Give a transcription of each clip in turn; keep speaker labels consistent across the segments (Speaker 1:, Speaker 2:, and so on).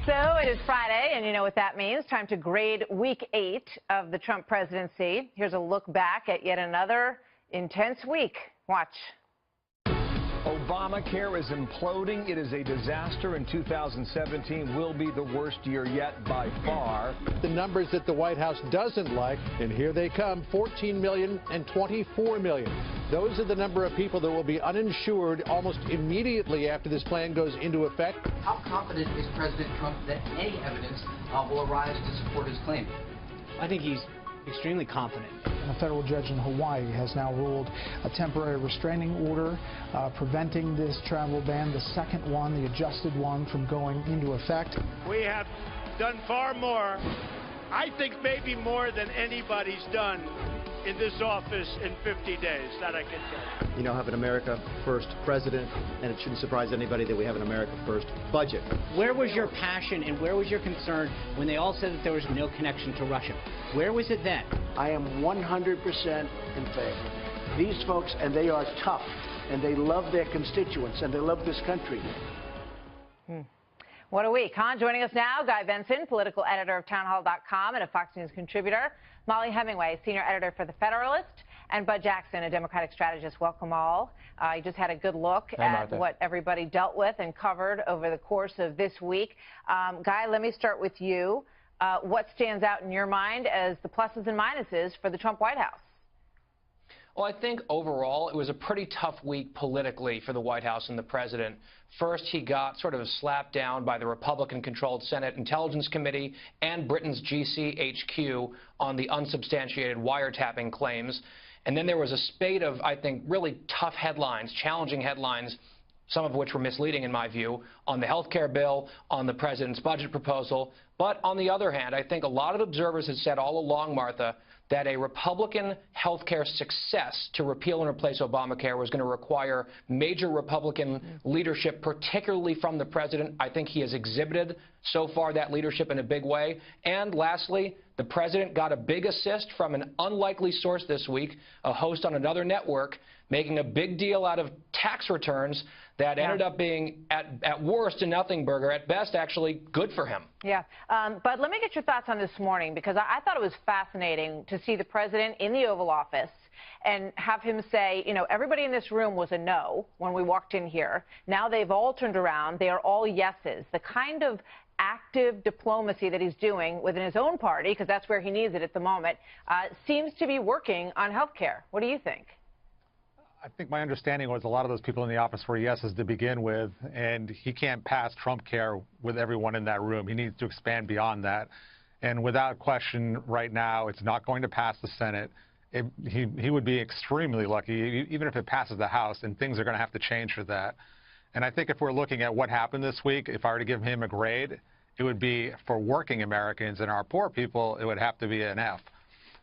Speaker 1: So it is Friday, and you know what that means. Time to grade week 8 of the Trump presidency. Here's a look back at yet another intense week. Watch.
Speaker 2: Obamacare is imploding. It is a disaster, and 2017 will be the worst year yet by far.
Speaker 3: The numbers that the White House doesn't like, and here they come, 14 million and 24 million. Those are the number of people that will be uninsured almost immediately after this plan goes into effect.
Speaker 4: How confident is President Trump that any evidence will arise to support his claim?
Speaker 5: I think he's extremely confident.
Speaker 6: A federal judge in Hawaii has now ruled a temporary restraining order preventing this travel ban, the second one, the adjusted one, from going into effect.
Speaker 7: We have done far more, I think maybe more than anybody's done in this office in 50 days, that I can tell you.
Speaker 8: You now have an America First president, and it shouldn't surprise anybody that we have an America First budget.
Speaker 5: Where was your passion and where was your concern when they all said that there was no connection to Russia? Where was it then?
Speaker 9: I am 100% in favor. These folks, and they are tough, and they love their constituents, and they love this country.
Speaker 1: What a week, huh? Joining us now, Guy Benson, political editor of townhall.com and a Fox News contributor, Mollie Hemingway, senior editor for The Federalist, and Bud Jackson, a Democratic strategist. Welcome all. You just had a good look at what everybody dealt with and covered over the course of this week. Guy, let me start with you. What stands out in your mind as the pluses and minuses for the Trump White House?
Speaker 10: Well, I think overall it was a pretty tough week politically for the White House and the president. First, he got sort of slapped down by the Republican-controlled Senate Intelligence Committee and Britain's GCHQ on the unsubstantiated wiretapping claims. And then there was a spate of, I think, really tough headlines, challenging headlines, some of which were misleading in my view, on the health care bill, on the president's budget proposal. But on the other hand, I think a lot of observers had said all along, Martha, that a Republican health care success to repeal and replace Obamacare was going to require major Republican leadership, particularly from the president. I think he has exhibited so far that leadership in a big way. And lastly, the president got a big assist from an unlikely source this week, a host on another network, making a big deal out of tax returns that ended up being, at worst, a nothing burger, at best, actually good for him.
Speaker 1: Yeah. But let me get your thoughts on this morning, because I thought it was fascinating to see the president in the Oval Office and have him say, you know, everybody in this room was a no when we walked in here. Now they've all turned around. They are all yeses. The kind of active diplomacy that he's doing within his own party, because that's where he needs it at the moment, seems to be working on health care. What do you think?
Speaker 11: I think my understanding was a lot of those people in the office were yeses to begin with, and he can't pass Trump care with everyone in that room. He needs to expand beyond that. And without question, right now, it's not going to pass the Senate. He would be extremely lucky, even if it passes the House, and things are going to have to change for that. And I think if we're looking at what happened this week, if I were to give him a grade, it would be for working Americans and our poor people, it would have to be an F.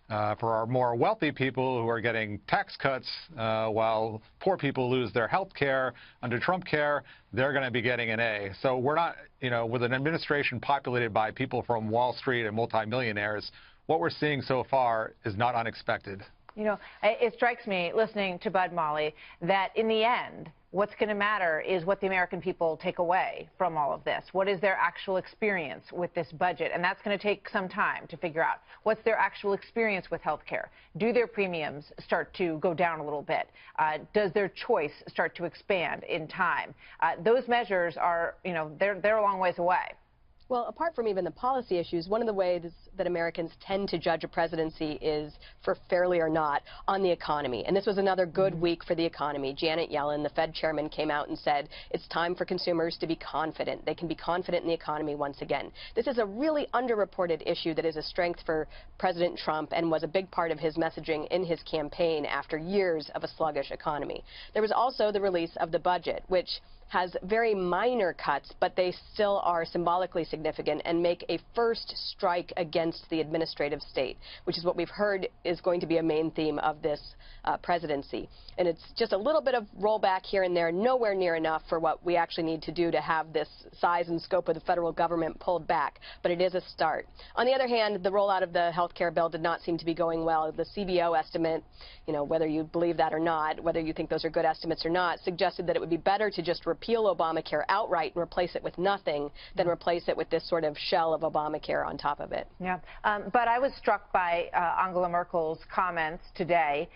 Speaker 11: For our more wealthy people who are getting tax cuts while poor people lose their health care under Trump care, they're going to be getting an A. So we're not, you know, with an administration populated by people from Wall Street and multimillionaires, what we're seeing so far is not unexpected.
Speaker 1: You know, it strikes me, listening to Bud, Mollie, that in the end, what's going to matter is what the American people take away from all of this. What is their actual experience with this budget? And that's going to take some time to figure out. What's their actual experience with health care? Do their premiums start to go down a little bit? Does their choice start to expand in time? Those measures are, you know, they're a long ways away.
Speaker 12: Well, apart from even the policy issues, one of the ways that Americans tend to judge a presidency is, for fairly or not, on the economy. And this was another good week for the economy. Janet Yellen, the Fed chairman, came out and said it's time for consumers to be confident. They can be confident in the economy once again. This is a really underreported issue that is a strength for President Trump and was a big part of his messaging in his campaign after years of a sluggish economy. There was also the release of the budget, which has very minor cuts, but they still are symbolically significant and make a first strike against the administrative state, which is what we've heard is going to be a main theme of this presidency. And it's just a little bit of rollback here and there, nowhere near enough for what we actually need to do to have this size and scope of the federal government pulled back, but it is a start. On the other hand, the rollout of the health care bill did not seem to be going well. The CBO estimate, you know, whether you believe that or not, whether you think those are good estimates or not, suggested that it would be better to just repeal Obamacare outright and replace it with nothing than replace it with this sort of shell of Obamacare on top of it.
Speaker 1: Yeah, but I was struck by Angela Merkel's comments today.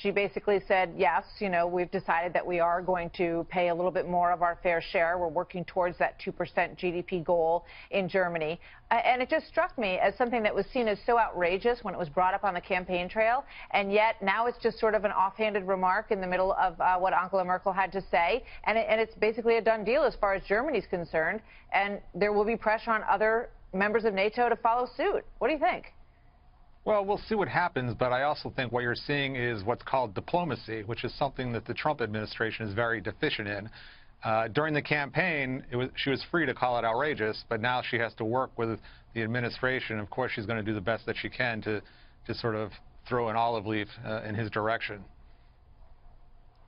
Speaker 1: She basically said, yes, you know, we've decided that we are going to pay a little bit more of our fair share. We're working towards that 2% GDP goal in Germany. And it just struck me as something that was seen as so outrageous when it was brought up on the campaign trail, and yet now it's just sort of an offhanded remark in the middle of what Angela Merkel had to say, and it's basically a done deal as far as Germany's concerned, and there will be pressure on other members of NATO to follow suit. What do you think?
Speaker 11: Well, we'll see what happens, but I also think what you're seeing is what's called diplomacy, which is something that the Trump administration is very deficient in. During the campaign, she was free to call it outrageous, but now she has to work with the administration. Of course, she's going to do the best that she can to sort of throw an olive leaf in his direction.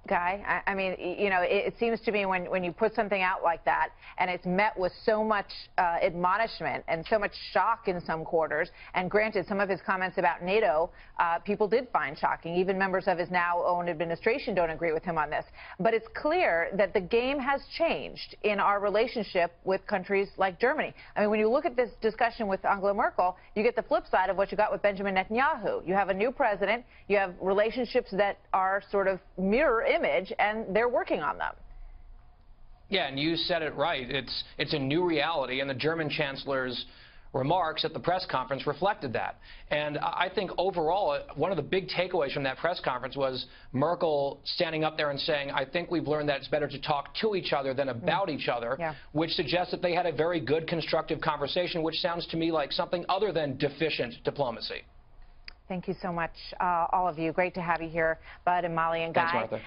Speaker 1: Guy, I mean, you know, it seems to me when you put something out like that and it's met with so much admonishment and so much shock in some quarters, and granted, some of his comments about NATO, people did find shocking. Even members of his now own administration don't agree with him on this. But it's clear that the game has changed in our relationship with countries like Germany. I mean, when you look at this discussion with Angela Merkel, you get the flip side of what you got with Benjamin Netanyahu. You have a new president, you have relationships that are sort of mirror image, and they're working on them.
Speaker 10: Yeah, and you said it right. It's a new reality, and the German chancellor's remarks at the press conference reflected that. And I think overall, one of the big takeaways from that press conference was Merkel standing up there and saying, I think we've learned that it's better to talk to each other than about each other, which suggests that they had a very good, constructive conversation, which sounds to me like something other than deficient diplomacy.
Speaker 1: Thank you so much, all of you. Great to have you here, Bud and Molly and Guy.
Speaker 10: Thanks, Martha.